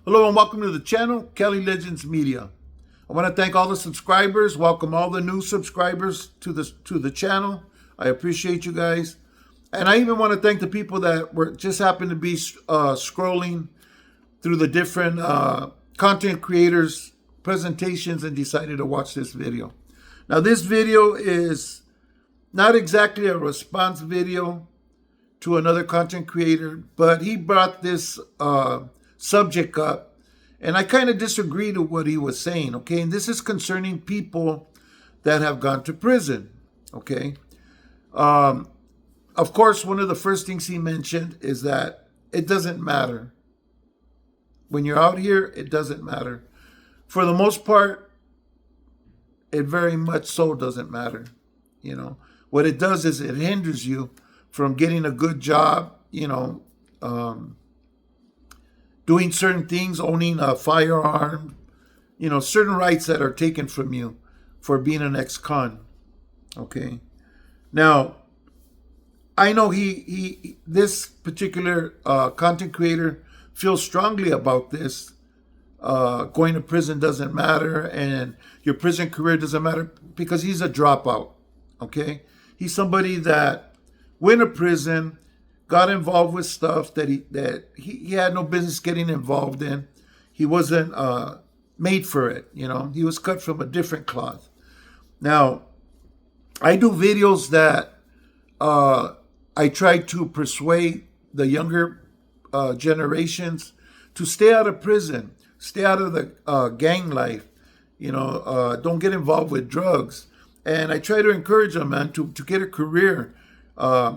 Hello and welcome to the channel, Kelly Legends Media. I want to thank all the subscribers, welcome all the new subscribers to the channel. I appreciate you guys. And I even want to thank the people that were just happened to be scrolling through the different content creators' presentations and decided to watch this video. Now this video is not exactly a response video to another content creator, but he brought this subject up, and I kind of disagree to what he was saying, okay? And this is concerning people that have gone to prison, okay? Of course, one of the first things he mentioned is that it doesn't matter. When you're out here, it doesn't matter. For the most part, it very much so doesn't matter, you know? What it does is it hinders you from getting a good job, you know, doing certain things, owning a firearm, you know, certain rights that are taken from you for being an ex-con, okay? Now, I know this particular content creator feels strongly about this. Going to prison doesn't matter and your prison career doesn't matter because he's a dropout, okay? He's somebody that went to prison, got involved with stuff that he had no business getting involved in. He wasn't made for it, you know. He was cut from a different cloth. Now, I do videos that I try to persuade the younger generations to stay out of prison, stay out of the gang life, you know, don't get involved with drugs. And I try to encourage them, man, to get a career,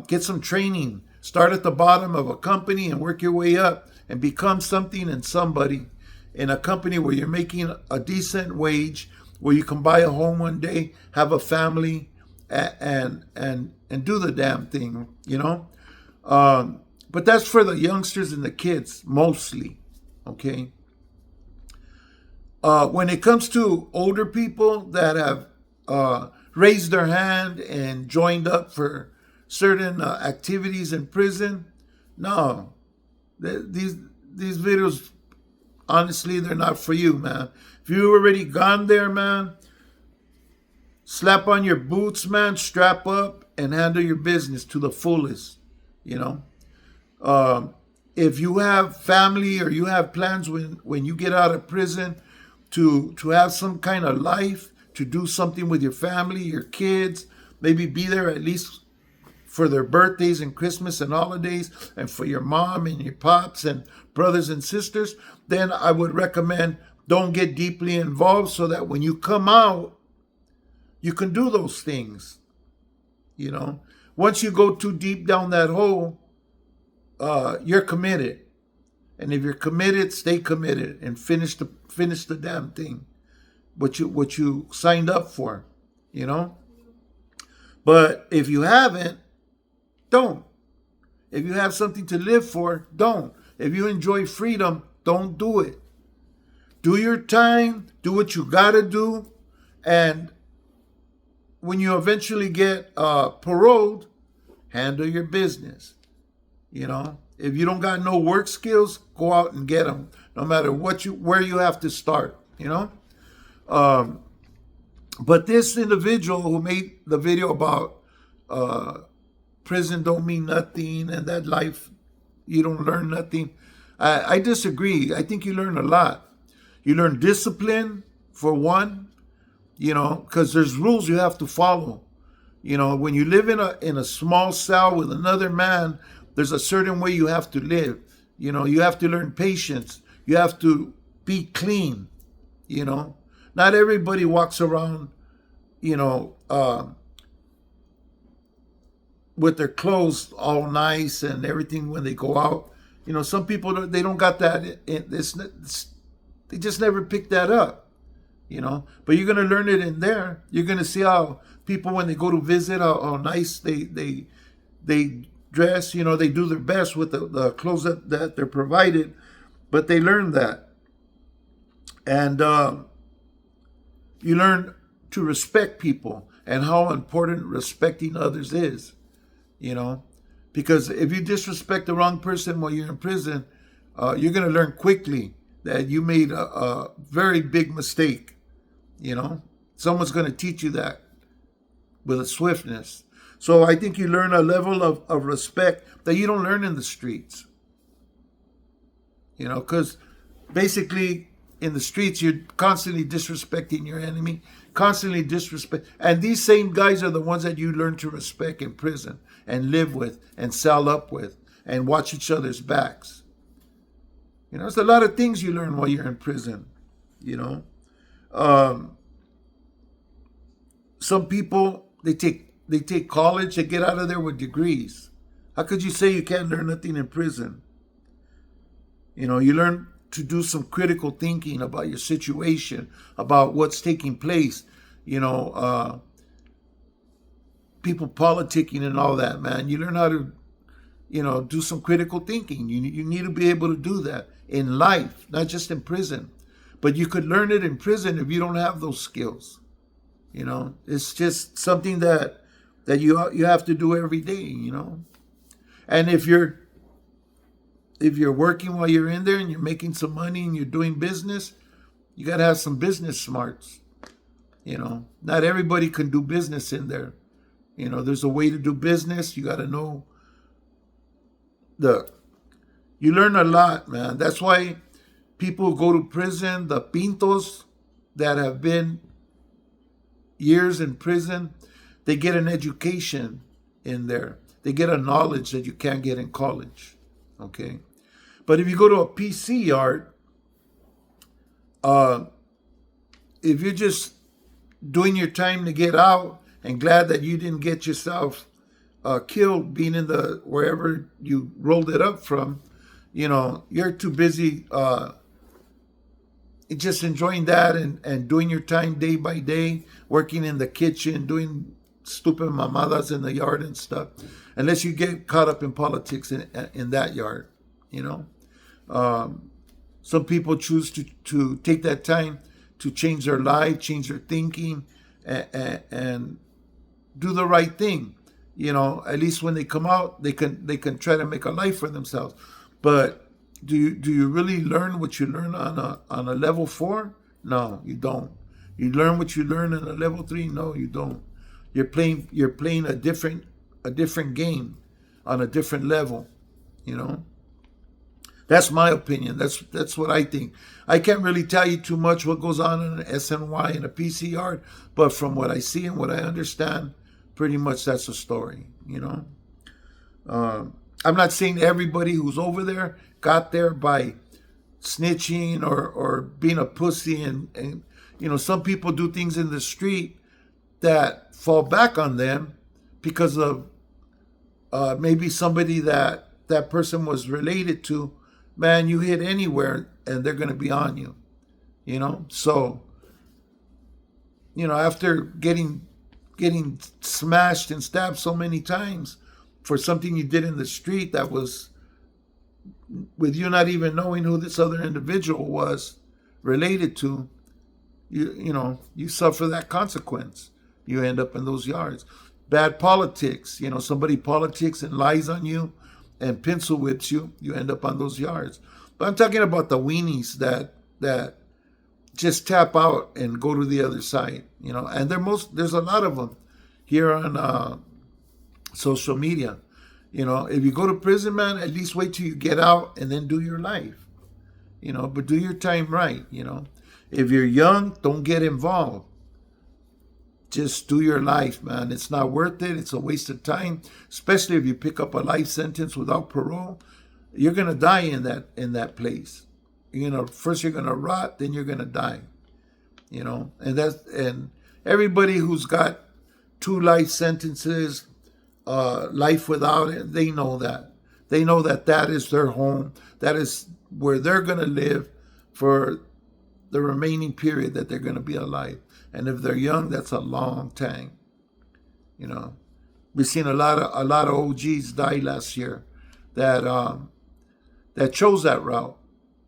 get some training, start at the bottom of a company and work your way up and become something and somebody in a company where you're making a decent wage, where you can buy a home one day, have a family, and do the damn thing, you know? But that's for the youngsters and the kids, mostly, okay? When it comes to older people that have raised their hand and joined up for certain activities in prison, no, these videos, honestly, they're not for you, man. If you've already gone there, man, slap on your boots, man, strap up and handle your business to the fullest, you know. If you have family or you have plans when you get out of prison to have some kind of life, to do something with your family, your kids, maybe be there at least for their birthdays and Christmas and holidays, and for your mom and your pops and brothers and sisters, then I would recommend don't get deeply involved so that when you come out, you can do those things, you know. Once you go too deep down that hole, you're committed. And if you're committed, stay committed and finish the damn thing, what you signed up for, you know. But if you haven't, don't. If you have something to live for, don't. If you enjoy freedom, don't do it. Do your time, do what you gotta do, and when you eventually get paroled, handle your business. You know, if you don't got no work skills, go out and get them, no matter where you have to start, you know. But this individual who made the video about prison don't mean nothing and that life, you don't learn nothing, I disagree. I think you learn a lot. You learn discipline, for one, you know, because there's rules you have to follow. You know, when you live in a small cell with another man, there's a certain way you have to live. You know, you have to learn patience. You have to be clean, you know. Not everybody walks around, you know, with their clothes all nice and everything when they go out. You know, some people, they don't got that. They just never pick that up, you know. But you're going to learn it in there. You're going to see how people, when they go to visit, how nice they dress. You know, they do their best with the clothes that they're provided. But they learn that. And you learn to respect people and how important respecting others is, you know. Because if you disrespect the wrong person while you're in prison, you're going to learn quickly that you made a very big mistake. You know, someone's going to teach you that with a swiftness. So I think you learn a level of respect that you don't learn in the streets. You know, because basically in the streets you're constantly disrespecting your enemy, constantly disrespect, and these same guys are the ones that you learn to respect in prison and live with and sell up with and watch each other's backs. You know, there's a lot of things you learn while you're in prison. You know, um, some people they take college, they get out of there with degrees. How could you say you can't learn nothing in prison? You know, you learn to do some critical thinking about your situation, about what's taking place. You know, people politicking and all that, man. You learn how to, do some critical thinking. You need to be able to do that in life, not just in prison. But you could learn it in prison if you don't have those skills. You know, it's just something that you have to do every day. You know, and if you're working while you're in there and you're making some money and you're doing business, you got to have some business smarts. You know, not everybody can do business in there. You know, there's a way to do business. You got to know you learn a lot, man. That's why people who go to prison, the pintos that have been years in prison, they get an education in there. They get a knowledge that you can't get in college. Okay. But if you go to a PC yard, uh, if you're just doing your time to get out and glad that you didn't get yourself killed being in the wherever you rolled it up from, you're too busy just enjoying that and doing your time day by day, working in the kitchen, doing stupid mamadas in the yard and stuff, unless you get caught up in politics in that yard, you know. Some people choose to take that time to change their life, change their thinking, and do the right thing. You know, at least when they come out, they can try to make a life for themselves. But do you really learn what you learn on a level 4? No, you don't. You learn what you learn on a level 3? No, you don't. You're playing a different game on a different level, you know. That's my opinion. That's what I think. I can't really tell you too much what goes on in an SNY and a PCR, but from what I see and what I understand, pretty much that's the story, you know. I'm not saying everybody who's over there got there by snitching or being a pussy, and some people do things in the street that fall back on them because of maybe somebody that person was related to. Man, you hit anywhere and they're going to be on you, So, after getting smashed and stabbed so many times for something you did in the street that was with you not even knowing who this other individual was related to, you suffer that consequence. You end up in those yards. Bad politics, somebody politics and lies on you and pencil whips you, you end up on those yards. But I'm talking about the weenies that just tap out and go to the other side, and there's a lot of them here on social media. If you go to prison, man, at least wait till you get out and then do your life, but do your time right. If you're young, don't get involved. Just do your life, man. It's not worth it. It's a waste of time, especially if you pick up a life sentence without parole. You're gonna die in that place. First you're gonna rot, then you're gonna die. And everybody who's got 2 life sentences, life without it, they know that. They know that is their home. That is where they're gonna live for the remaining period that they're gonna be alive. And if they're young, that's a long time. We've seen a lot of OGs die last year that chose that route,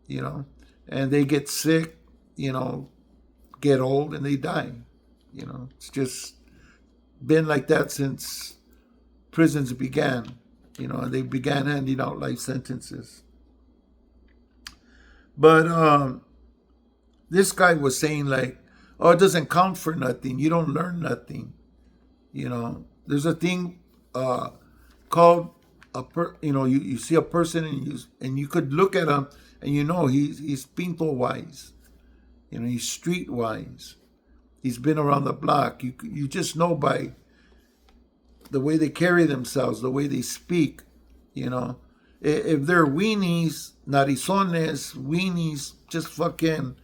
and they get sick, get old, and they die. It's just been like that since prisons began, and they began handing out life sentences. But this guy was saying like, oh, it doesn't count for nothing. You don't learn nothing. There's a thing called you see a person and you could look at him and he's pinto wise. He's street wise. He's been around the block. You just know by the way they carry themselves, the way they speak. If they're weenies, narizones, weenies, just fucking,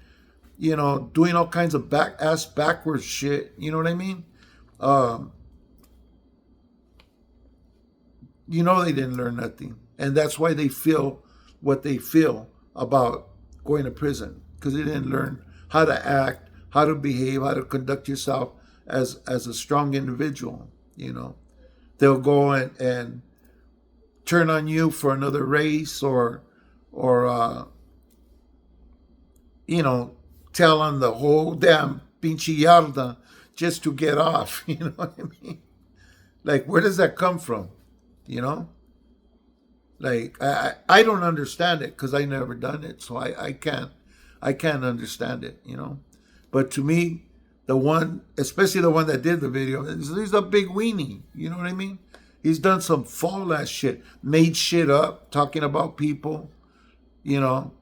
doing all kinds of backwards shit. You know what I mean? Um, they didn't learn nothing, and that's why they feel what they feel about going to prison, because they didn't learn how to act, how to behave, how to conduct yourself as a strong individual. They'll go and turn on you for another race, or tell on the whole damn pinche yarda just to get off. You know what I mean? Like, where does that come from? You know, like I don't understand it because I never done it, so I can't understand it. But to me, the one, especially the one that did the video, he's a big weenie. You know what I mean? He's done some foul ass shit, made shit up, talking about people. You know,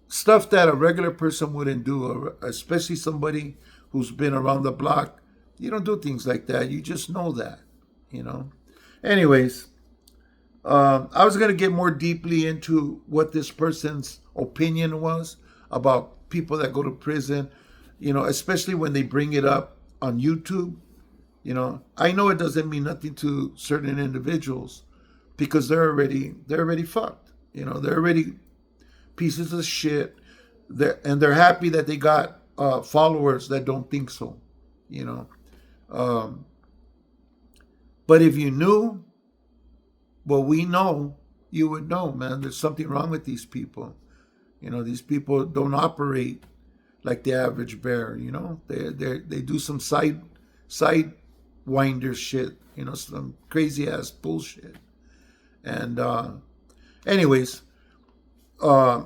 stuff that a regular person wouldn't do, especially somebody who's been around the block. You don't do things like that. You just know that. Anyways, I was going to get more deeply into what this person's opinion was about people that go to prison, especially when they bring it up on YouTube. I know it doesn't mean nothing to certain individuals because they're already fucked. They're already pieces of shit. They're happy that they got followers that don't think so. Um, but if you knew what we know, you would know, man. There's something wrong with these people. These people don't operate like the average bear. They do some side winder shit. Some crazy ass bullshit. And anyways, if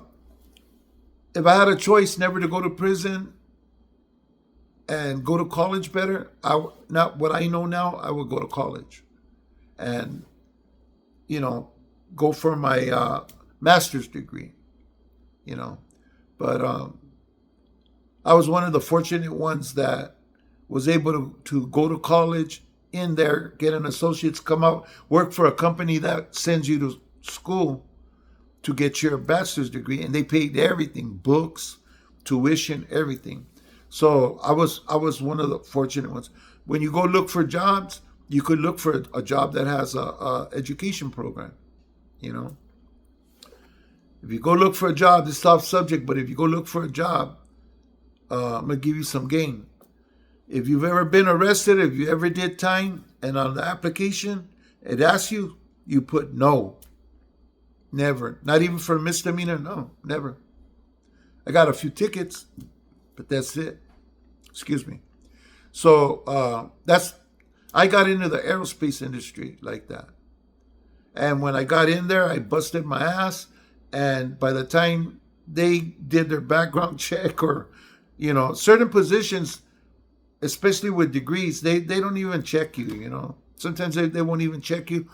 I had a choice never to go to prison and go to college better, not what I know now, I would go to college and go for my master's degree. But I was one of the fortunate ones that was able to go to college, in there, get an associate's, come out, work for a company that sends you to school to get your bachelor's degree, and they paid everything, books, tuition, everything. So I was one of the fortunate ones. When you go look for jobs, you could look for a job that has a education program. If you go look for a job, this is off subject, but if you go look for a job, I'm gonna give you some game. If you've ever been arrested, if you ever did time, and on the application it asks you, you put no. Never. Not even for a misdemeanor? No, never. I got a few tickets, but that's it. Excuse me. So I got into the aerospace industry like that. And when I got in there, I busted my ass. And by the time they did their background check, or, certain positions, especially with degrees, they don't even check you, Sometimes they won't even check you.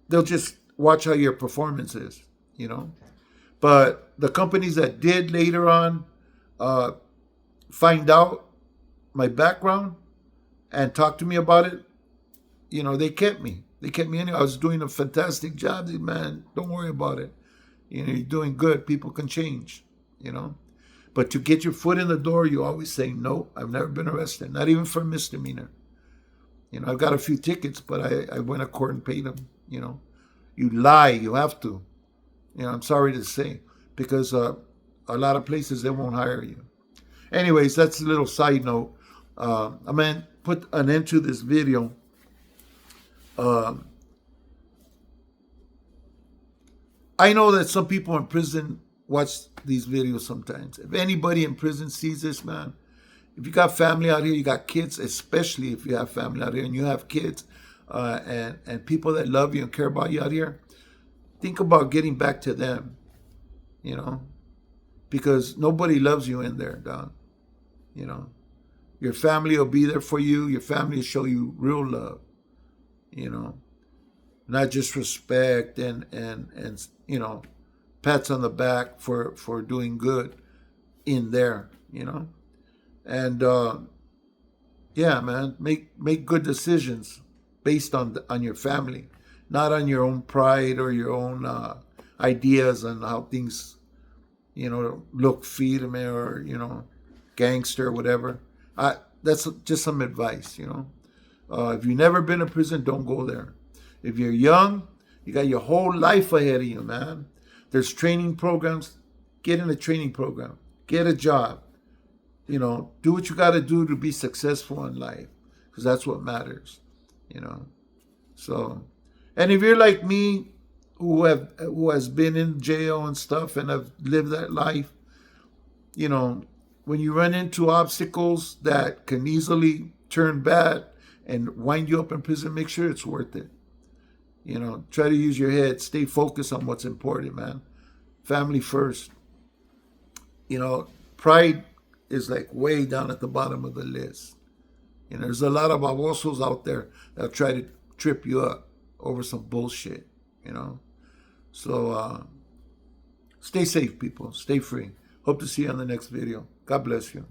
They'll just watch how your performance is, But the companies that did later on find out my background and talk to me about it, they kept me. They kept me anyway. I was doing a fantastic job. They, man, don't worry about it. You're doing good. People can change, But to get your foot in the door, you always say, no, I've never been arrested. Not even for a misdemeanor. I've got a few tickets, but I went to court and paid them, You lie, you have to. I'm sorry to say. Because a lot of places, they won't hire you. Anyways, that's a little side note. I'm going to put an end to this video. I know that some people in prison watch these videos sometimes. If anybody in prison sees this, man, if you got family out here, you got kids, especially if you have family out here and you have kids and people that love you and care about you out here, think about getting back to them. you know, because nobody loves you in there, dog. You know, your family will be there for you. Your family will show you real love, you know, not just respect and you know, pats on the back for doing good in there, you know. And yeah, man, make good decisions based on your family, not on your own pride or your own ideas on how things, you know, look firme or, you know, gangster or whatever. That's just some advice, you know. If you've never been in prison, don't go there. If you're young, you got your whole life ahead of you, man. There's training programs. Get in a training program. Get a job. You know, do what you got to do to be successful in life, because that's what matters, you know. So, and if you're like me, who has been in jail and stuff and have lived that life, you know, when you run into obstacles that can easily turn bad and wind you up in prison, make sure it's worth it. You know, try to use your head. Stay focused on what's important, man. Family first. You know, pride is like way down at the bottom of the list. You know, there's a lot of babosos out there that try to trip you up over some bullshit, you know. So stay safe, people. Stay free. Hope to see you on the next video. God bless you.